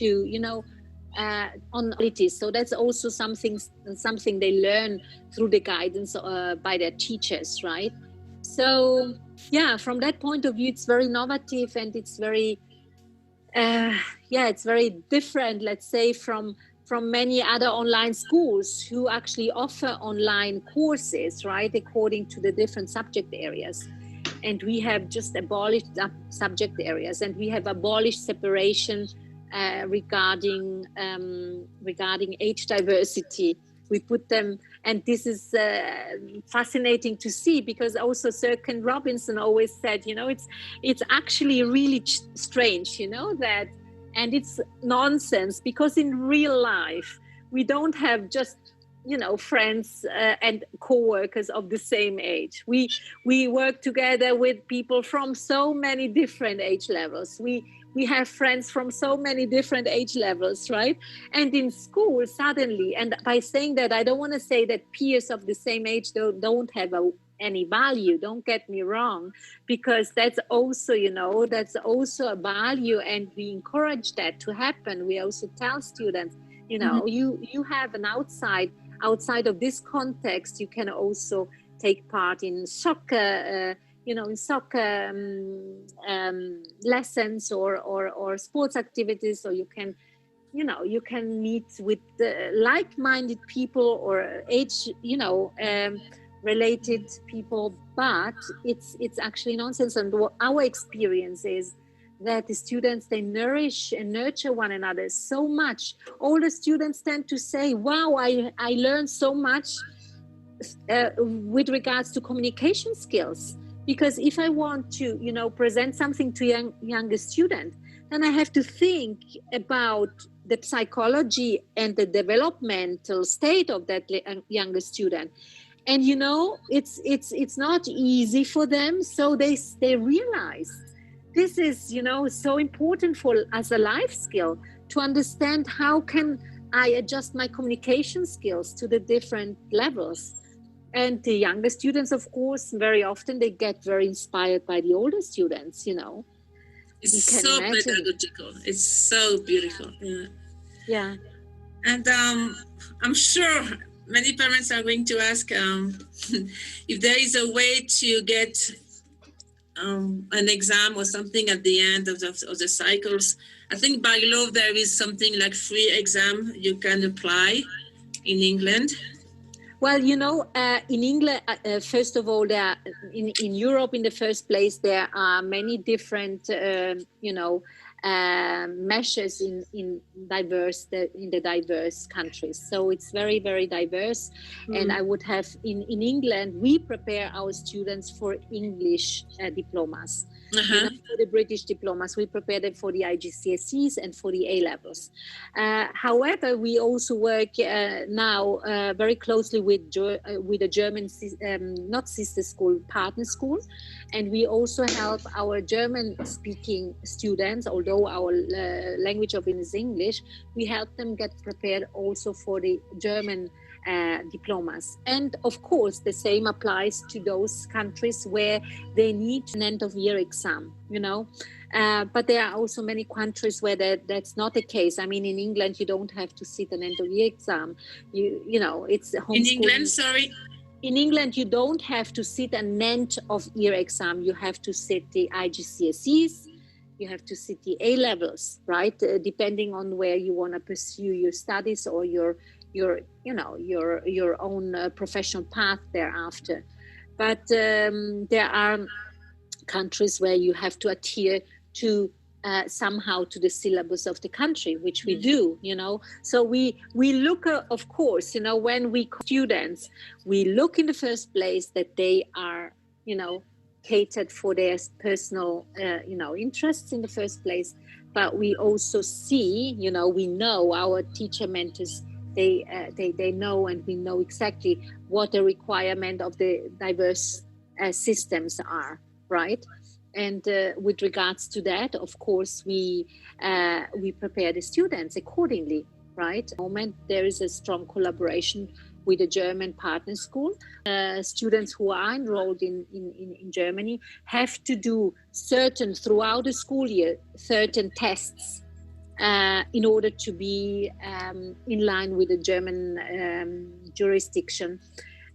to, on qualities. So that's also something they learn through the guidance by their teachers, right? So yeah, from that point of view, it's very innovative, and it's very it's very different, let's say, from many other online schools who actually offer online courses, right, according to the different subject areas. And we have just abolished subject areas, and we have abolished separation regarding age diversity. We put them, and this is fascinating to see, because also Sir Ken Robinson always said, it's actually really strange, that, and it's nonsense, because in real life we don't have just friends and co-workers of the same age. We work together with people from so many different age levels. We have friends from so many different age levels, right? And in school, suddenly, and by saying that, I don't want to say that peers of the same age don't have any value. Don't get me wrong, because that's also, that's also a value, and we encourage that to happen. We also tell students, you have an outside of this context, you can also take part in soccer, lessons or sports activities, or you can meet with like-minded people or age, related people. But it's actually nonsense. And what our experience is that the students, they nourish and nurture one another so much. All the students tend to say, wow, I learned so much with regards to communication skills. Because if I want to, present something to younger student, then I have to think about the psychology and the developmental state of that younger student. And, it's not easy for them. So they realize this is, so important as a life skill, to understand how can I adjust my communication skills to the different levels. And the younger students, of course, very often they get very inspired by the older students, It's so pedagogical. It's so beautiful. Yeah. And I'm sure many parents are going to ask if there is a way to get an exam or something at the end of the cycles. I think by law there is something like free exam you can apply in England. Well, in England, first of all, there in Europe, in the first place, there are many different, measures in the diverse countries. So it's very, very diverse. And I would have in England, we prepare our students for English diplomas. For the British diplomas, we prepare them for the IGCSEs and for the A-levels. However, we also work now very closely with a German, not sister school, partner school. And we also help our German-speaking students, although our language of it is English, we help them get prepared also for the German diplomas. And of course, the same applies to those countries where they need an end-of-year exam, but there are also many countries where that's not the case. I mean, in England, you don't have to sit an end-of-year exam. It's homeschooling. In England, sorry? In England, you don't have to sit an end-of-year exam. You have to sit the IGCSEs, you have to sit the A-levels, right? Depending on where you want to pursue your studies or your own professional path thereafter. But there are countries where you have to adhere to somehow to the syllabus of the country, which we do, So we look, of course, when we students, we look in the first place that they are, catered for their personal, interests in the first place. But we also see, we know our teacher mentors, they know, and we know exactly what the requirement of the diverse systems are, right? And with regards to that, of course, we prepare the students accordingly, right? At the moment, there is a strong collaboration with the German partner school. Students who are enrolled in Germany have to do throughout the school year, certain tests in order to be in line with the German jurisdiction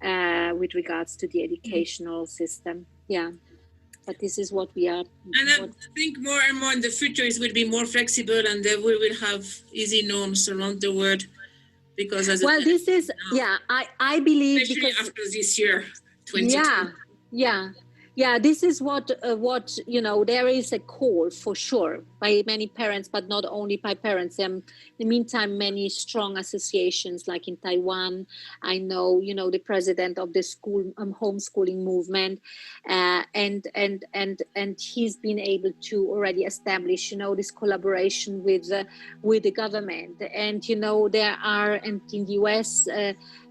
with regards to the educational system. Yeah, but this is what we are. And I think more and more in the future it will be more flexible, and we will have easy norms around the world. Because as this is I believe, especially because after this year, 2020. This is what there is a call for sure by many parents, but not only by parents. In the meantime, many strong associations, like in Taiwan, I know the president of the school homeschooling movement, and he's been able to already establish this collaboration with the government, and there are, and in the US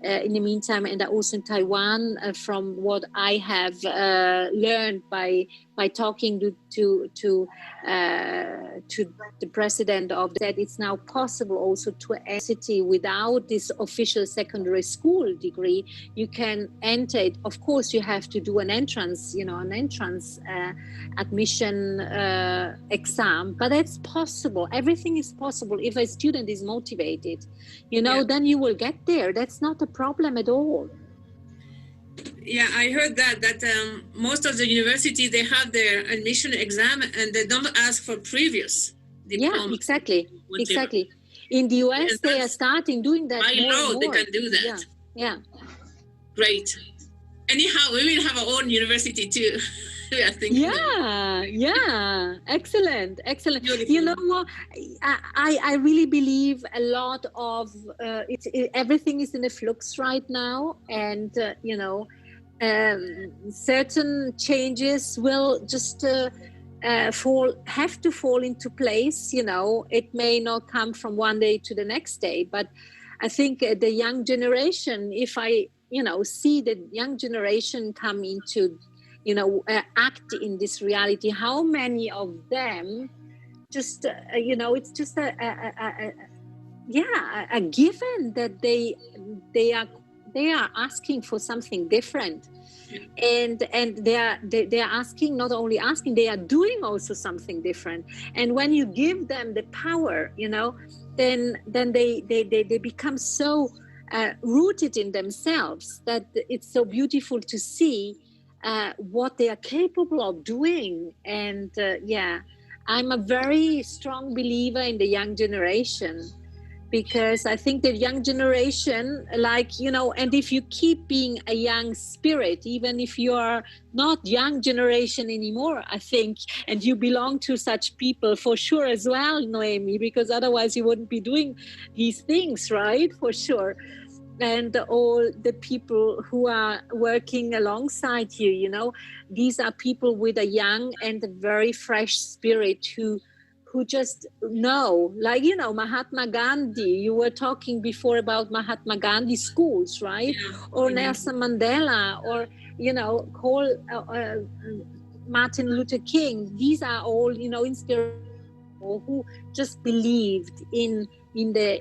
in the meantime, and also in Taiwan, from what I have learned by talking to the president of that, it's now possible also to enter city without this official secondary school degree. You can enter it. Of course, you have to do an entrance admission exam, but it's possible. Everything is possible if a student is motivated. Then you will get there. That's not a problem at all. Yeah, I heard that most of the university, they have their admission exam and they don't ask for previous diploma. Yeah, exactly. In the US, they are starting doing that. I know they can do that. Yeah. Great. Anyhow, we will have our own university too. We are thinking. Yeah. Excellent. Beautiful. What? I really believe a lot of everything is in a flux right now, and certain changes will just have to fall into place. It may not come from one day to the next day, but I think the young generation, if I see the young generation come into act in this reality, how many of them just it's just a given that they are asking for something different, and they are asking, not only asking, they are doing also something different. And when you give them the power, then they become so rooted in themselves that it's so beautiful to see what they are capable of doing. And I'm a very strong believer in the young generation, because I think the young generation, and if you keep being a young spirit, even if you are not young generation anymore, I think, and you belong to such people for sure as well, Noemi, because otherwise you wouldn't be doing these things, right? For sure. And all the people who are working alongside you, these are people with a young and a very fresh spirit who just know, Mahatma Gandhi. You were talking before about Mahatma Gandhi schools, right? Yeah. Or Nelson Mandela, or Martin Luther King. These are all inspirational, who just believed in the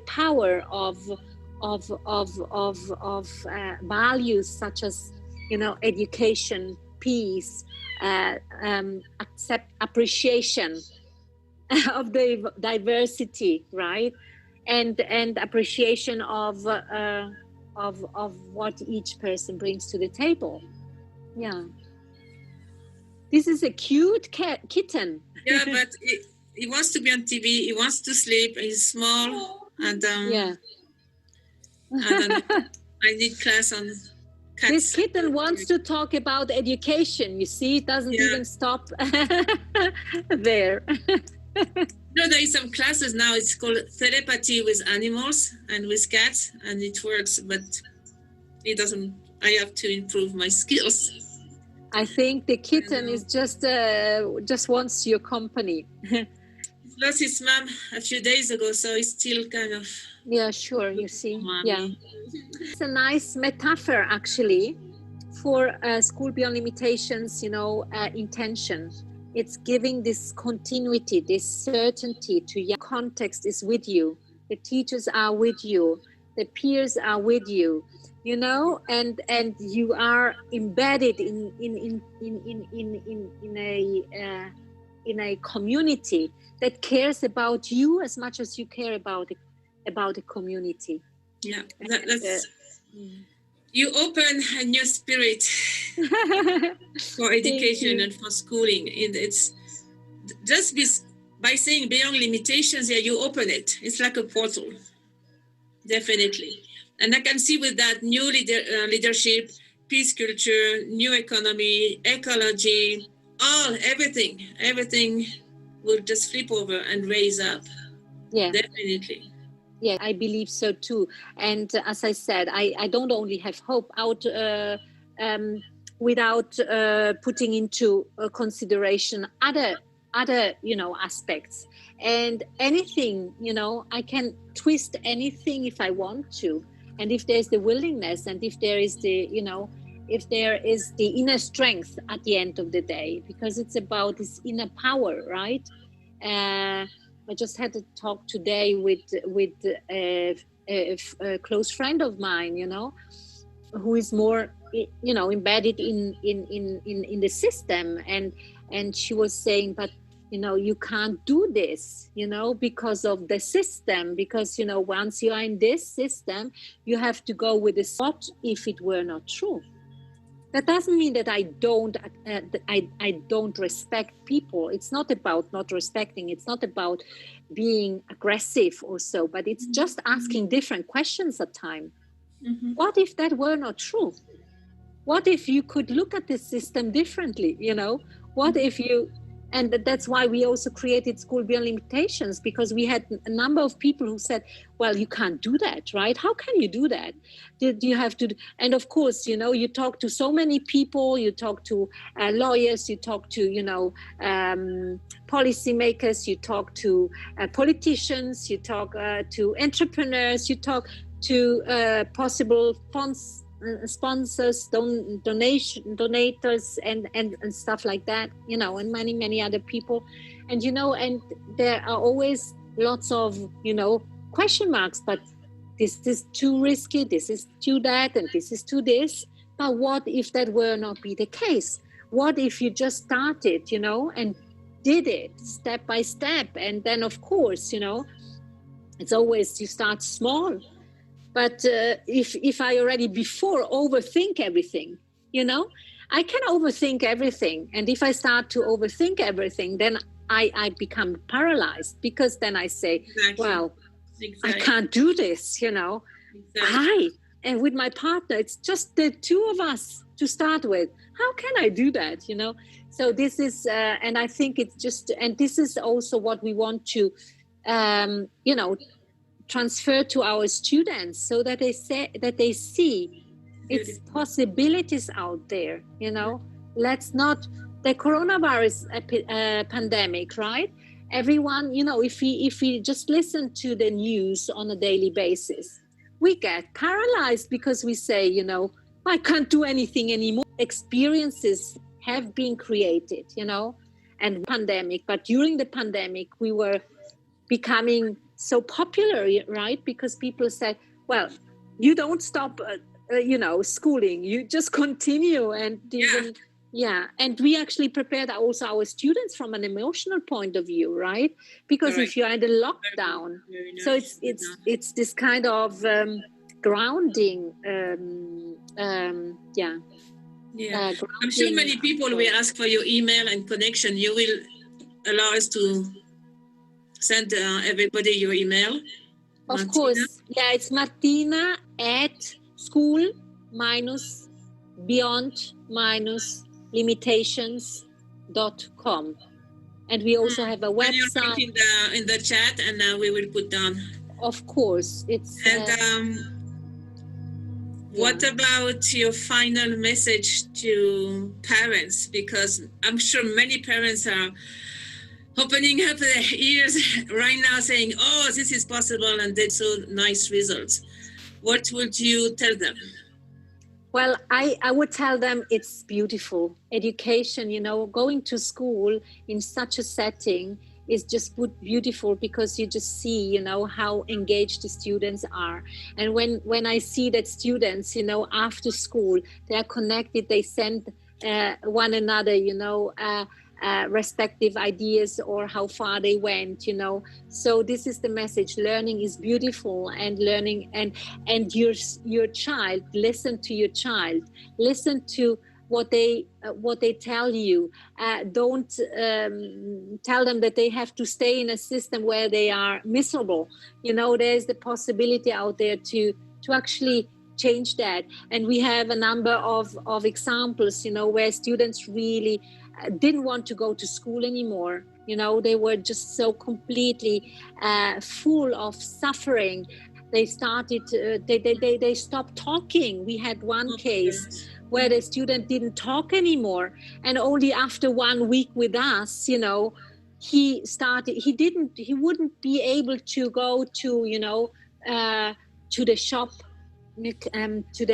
power of values such as education, peace, appreciation of the diversity, right, and appreciation of what each person brings to the table. Yeah. This is a cute kitten. Yeah, but he wants to be on TV. He wants to sleep. He's small, and I need class on cats. This kitten wants to talk about education. You see, it doesn't even stop there. There is some classes now. It's called telepathy with animals and with cats, and it works, but it doesn't. I have to improve my skills. I think the kitten is just wants your company. He lost his mom a few days ago, so it's still kind of... Yeah, sure, you see. Yeah. It's a nice metaphor, actually, for School Beyond Limitations, intention. It's giving this continuity, this certainty to your context is with you. The teachers are with you. The peers are with you. And you are embedded in a community that cares about you as much as you care about the community. Yeah, that's you open a new spirit for education and for schooling. It's just by saying beyond limitations, yeah, you open it. It's like a portal, definitely. And I can see with that new leadership, peace culture, new economy, ecology, everything will just flip over and raise up. Yeah, definitely. Yeah, I believe so too. And as I said, I don't only have hope out without putting into consideration other aspects. And anything, I can twist anything if I want to. And if there's the willingness, and if there is the inner strength at the end of the day, because it's about this inner power, right? I just had a talk today with a close friend of mine, who is more, embedded in the system, and she was saying, but you can't do this, because of the system, because once you are in this system, you have to go with the thought if it were not true. That doesn't mean that I don't respect people. It's not about not respecting. It's not about being aggressive or so, but it's just asking different questions at time. Mm-hmm. What if that were not true? What if you could look at the system differently? What if you... And that's why we also created School Beyond Limitations, because we had a number of people who said, well, you can't do that, right? How can you do that? You have to... And of course, you talk to so many people, you talk to lawyers, you talk to, policymakers, you talk to politicians, you talk to entrepreneurs, you talk to possible sponsors, donators, and stuff like that, and many other people, and and there are always lots of question marks. But this is too risky, this is too that, and this is too this. But what if that were not be the case? What if you just started, and did it step by step? And then of course, it's always, you start small. But if I already before overthink everything, I can overthink everything. And if I start to overthink everything, then I become paralyzed, because then I say, well, I can't do this, And with my partner, it's just the two of us to start with. How can I do that, So this is, and I think it's just, and this is also what we want to, transfer to our students, so that they see it's possibilities out there. Let's not... The coronavirus pandemic, right? Everyone, if we just listen to the news on a daily basis, we get paralyzed, because we say, I can't do anything anymore. Experiences have been created, and pandemic. But during the pandemic, we were becoming so popular, right? Because people said, well, you don't stop, schooling, you just continue. And even, and we actually prepared also our students from an emotional point of view, right? Because if you're in the lockdown, so it's this kind of grounding. I'm sure many people will ask for your email and connection. You will allow us to send everybody your email. Of Martina? Course. Yeah, it's Martina at school-beyond-limitations.com. And we also have a website. In the chat, and we will put down. Of course. It's. And what about your final message to parents? Because I'm sure many parents are opening up their ears right now, saying, oh, this is possible, and that's so nice results. What would you tell them? Well, I would tell them it's beautiful. Education, going to school in such a setting is just beautiful, because you just see, how engaged the students are. And when I see that students, after school, they are connected, they send one another, respective ideas or how far they went, you know. So this is the message: learning is beautiful, and learning, and your child, listen to your child, listen to what they tell you. Don't tell them that they have to stay in a system where they are miserable. You know, there's the possibility out there to actually change that. And we have a number of examples, you know, where students really didn't want to go to school anymore. You know, they were just so completely full of suffering. They started, they stopped talking. We had one case where the student didn't talk anymore. And only after 1 week with us, you know, he wouldn't be able to go to, you know, to the shop, to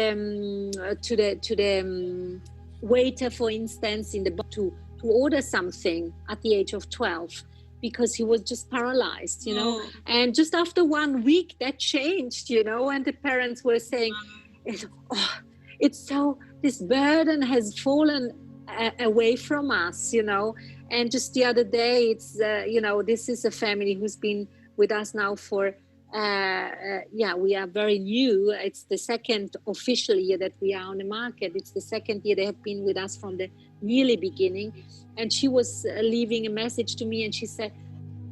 the waiter, for instance, in the to order something at the age of 12, because he was just paralyzed, you know. And just after 1 week that changed, you know, and the parents were saying, it's so, this burden has fallen away from us, you know. And just the other day, it's you know, this is a family who's been with us now for we are very new. It's the second official year that we are on the market. It's the second year they have been with us from the really beginning. And she was leaving a message to me, and she said,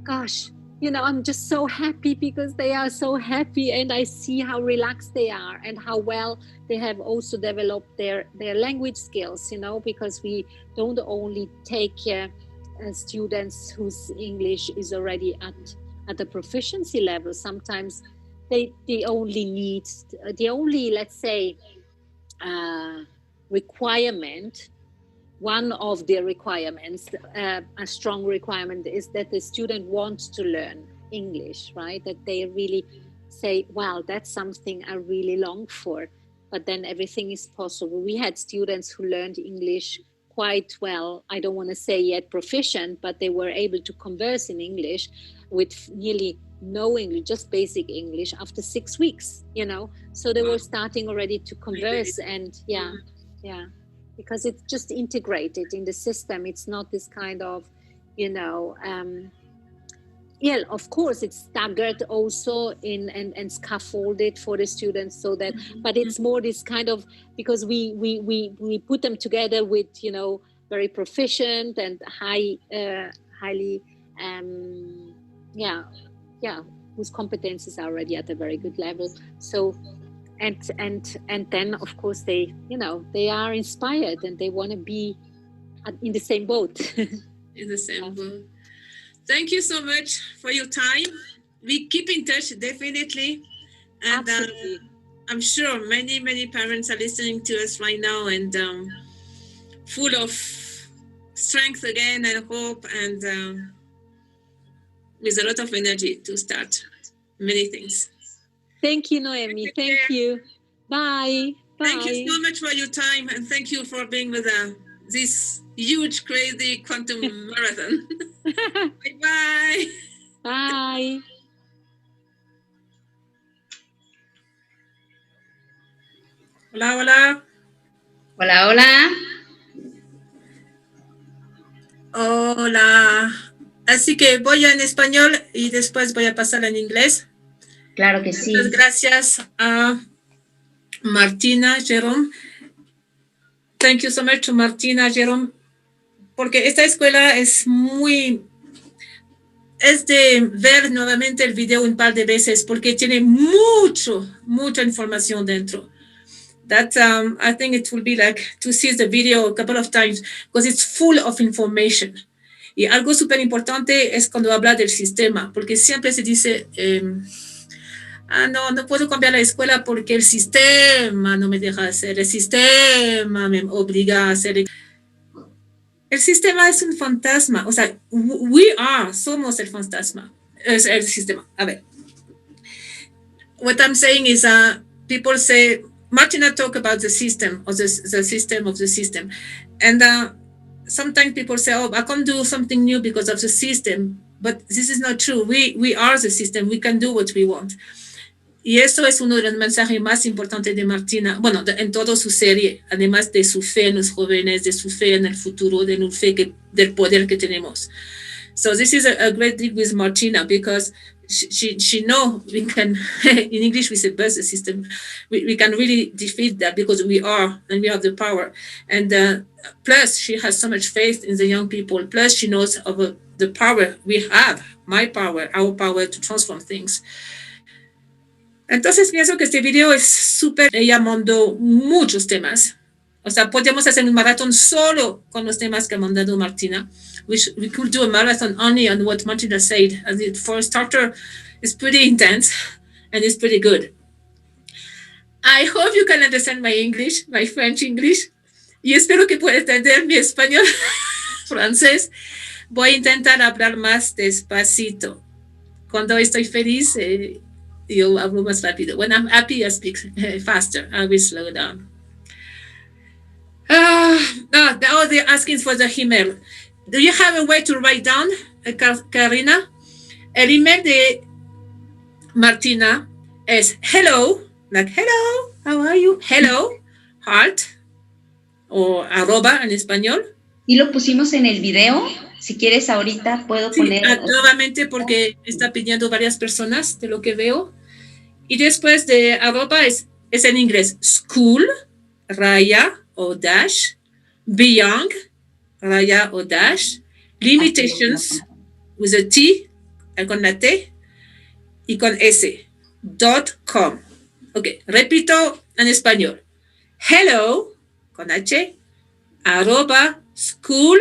gosh, you know, I'm just so happy because they are so happy, and I see how relaxed they are and how well they have also developed their language skills, you know, because we don't only take students whose English is already at the proficiency level. Sometimes they only need, the only, let's say, requirement, one of the requirements, a strong requirement, is that the student wants to learn English, right? That they really say, wow, that's something I really long for. But then everything is possible. We had students who learned English quite well. I don't want to say yet proficient, but they were able to converse in English with nearly no English, just basic English, after 6 weeks, you know. So they were starting already to converse, and because it's just integrated in the system. It's not this kind of, you know, of course it's staggered also in and scaffolded for the students, so that, but it's more this kind of, because we put them together with, you know, very proficient and highly whose competences are already at a very good level. So and then of course they, you know, they are inspired and they want to be in the same boat. In the same boat. Thank you so much for your time. We keep in touch, definitely. And I'm sure many parents are listening to us right now, and full of strength again and hope, and with a lot of energy to start many things. Thank you, Noemi. Thank you. Bye. Thank you so much for your time, and thank you for being with this huge, crazy quantum marathon. Bye-bye. Bye. Hola, hola. Hola, hola. Hola. Así que voy en español y después voy a pasar en inglés. Claro que sí. Muchas gracias a Martina, Jerome. Thank you so much to Martina, Jerome, porque esta escuela es de ver nuevamente el video un par de veces, porque tiene mucha información dentro. That I think it will be like to see the video a couple of times, because it's full of information. Y algo súper importante es cuando habla del sistema, porque siempre se dice, no puedo cambiar la escuela porque el sistema no me deja hacer, el sistema me obliga a hacer. El sistema es un fantasma, o sea, somos el fantasma, es el sistema. A ver, what I'm saying is, people say, Martina talk about the system, or the system of the system, and sometimes people say, I can't do something new because of the system, but this is not true. We are the system. We can do what we want. Y eso es uno de los mensajes más importantes de Martina, bueno, en toda su serie, además de su fe en los jóvenes, de su fe en el futuro, de su fe del poder que tenemos. So this is a great thing with Martina, because she know we can, in English we say buzz system, we can really defeat that, because we are, and we have the power. And plus she has so much faith in the young people, plus she knows of the power we have, my power, our power to transform things. Entonces pienso que este video es súper, ella mandó muchos temas. O sea, podemos hacer un maratón solo con los temas que ha mandado Martina. We could do a marathon only on what Martina said. And for a starter, it's pretty intense and it's pretty good. I hope you can understand my English, my French English. Y espero que pueda entender mi español francés. Voy a intentar hablar más despacito. Cuando estoy feliz, yo hablo más rápido. When I'm happy, I speak faster. I will slow down. They're asking for the email. Do you have a way to write down, Karina? El email de Martina es hello, like hello, how are you? Hello, heart, o arroba en español. Y lo pusimos en el video. Si quieres, ahorita puedo poner. Nuevamente, porque está pidiendo varias personas de lo que veo. Y después de arroba es en inglés. School, raya o dash. Beyond, raya o dash. Limitations, with a T, con la T, y con S. .com. Ok, repito en español. Hello, con H, arroba, school,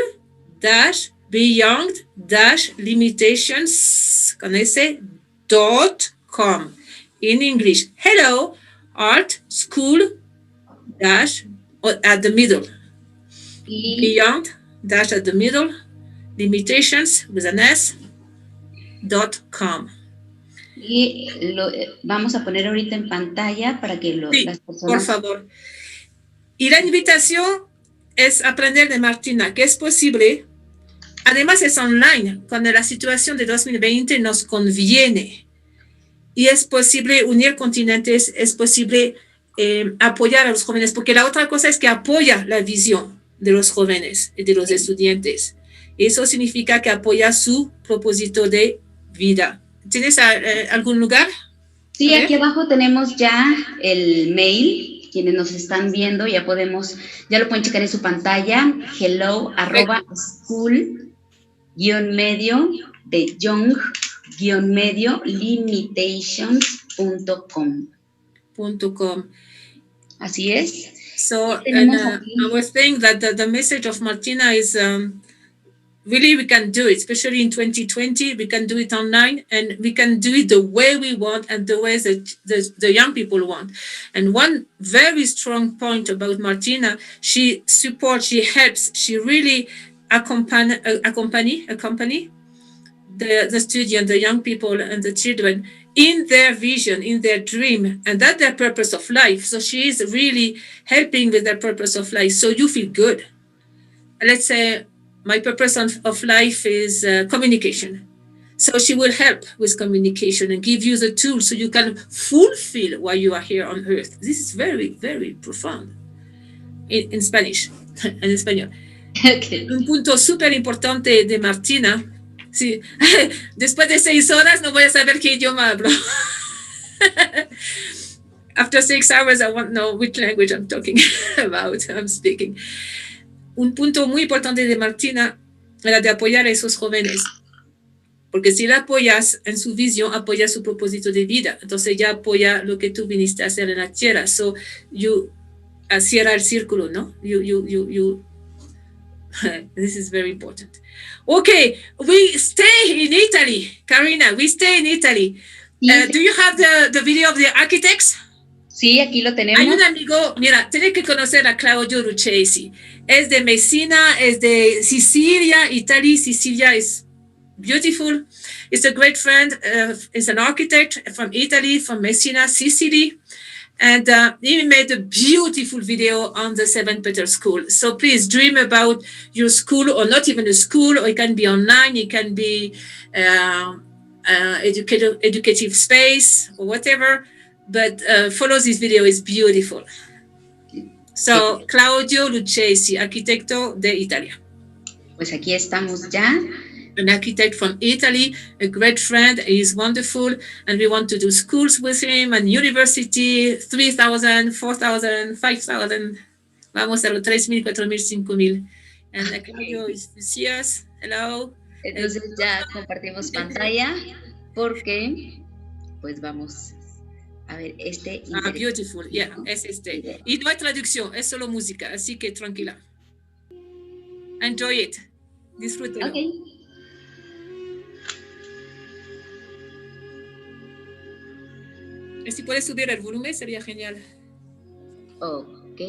dash, beyond, dash, limitations, con S, .com. In English, hello, art, school, dash, at the middle. Beyond, dash at the middle, limitations, with an S, .com. Y lo vamos a poner ahorita en pantalla para que las personas... Por favor. Y la invitación es aprender de Martina, que es posible. Además es online, cuando la situación de 2020 nos conviene. Y es posible unir continentes, es posible apoyar a los jóvenes, porque la otra cosa es que apoya la visión de los jóvenes y de los estudiantes. Eso significa que apoya su propósito de vida. ¿Tienes algún lugar? Sí, aquí abajo tenemos ya el mail. Quienes nos están viendo ya lo pueden checar en su pantalla. Hello, @school, _medio, de young, _medio, limitations.com. Así es. So, I was saying that the message of Martina is really we can do it, especially in 2020. We can do it online, and we can do it the way we want and the way that the young people want. And one very strong point about Martina, she supports, she helps, she really accompany the students, the young people and the children in their vision, in their dream, and that's their purpose of life. So she is really helping with their purpose of life. So you feel good. Let's say my purpose of life is communication. So she will help with communication and give you the tools so you can fulfill why you are here on earth. This is very, very profound in Spanish, en español. Okay. Un punto súper importante de Martina. Sí, después de 6 horas no voy a saber qué idioma hablo. After 6 hours, I won't know which language I'm talking about, I'm speaking. Un punto muy importante de Martina era de apoyar a esos jóvenes. Porque si la apoyas en su visión, apoya su propósito de vida. Entonces ya apoya lo que tú viniste a hacer en la tierra. So, cierra el círculo, ¿no? This is very important. Okay, we stay in Italy. Karina, we stay in Italy. Do you have the video of the architects? Sí, aquí lo tenemos. Hay un amigo, mira, tiene que conocer a Claudio Lucchesi. Es de Messina, es de Sicilia, Italy. Sicilia is beautiful. He's a great friend. He's an architect from Italy, from Messina, Sicily. And he made a beautiful video on the 7 Peter School. So please dream about your school, or not even a school, or it can be online, it can be educative space or whatever. but follow this video, it's beautiful. So, Claudio Lucchesi, arquitecto de Italia. Pues aquí estamos ya. An architect from Italy, a great friend, he's wonderful, and we want to do schools with him and university, 3,000, 4,000, 5,000. Vamos a los 3,000, 4,000, 5,000. And Claudio is here. Hello. Entonces ya compartimos pantalla porque pues vamos a ver este. Beautiful, yeah, es este. Y no hay traducción, es solo música, así que tranquila. Enjoy it. Disfrútelo. Okay. Y si puedes subir el volumen sería genial. Ok.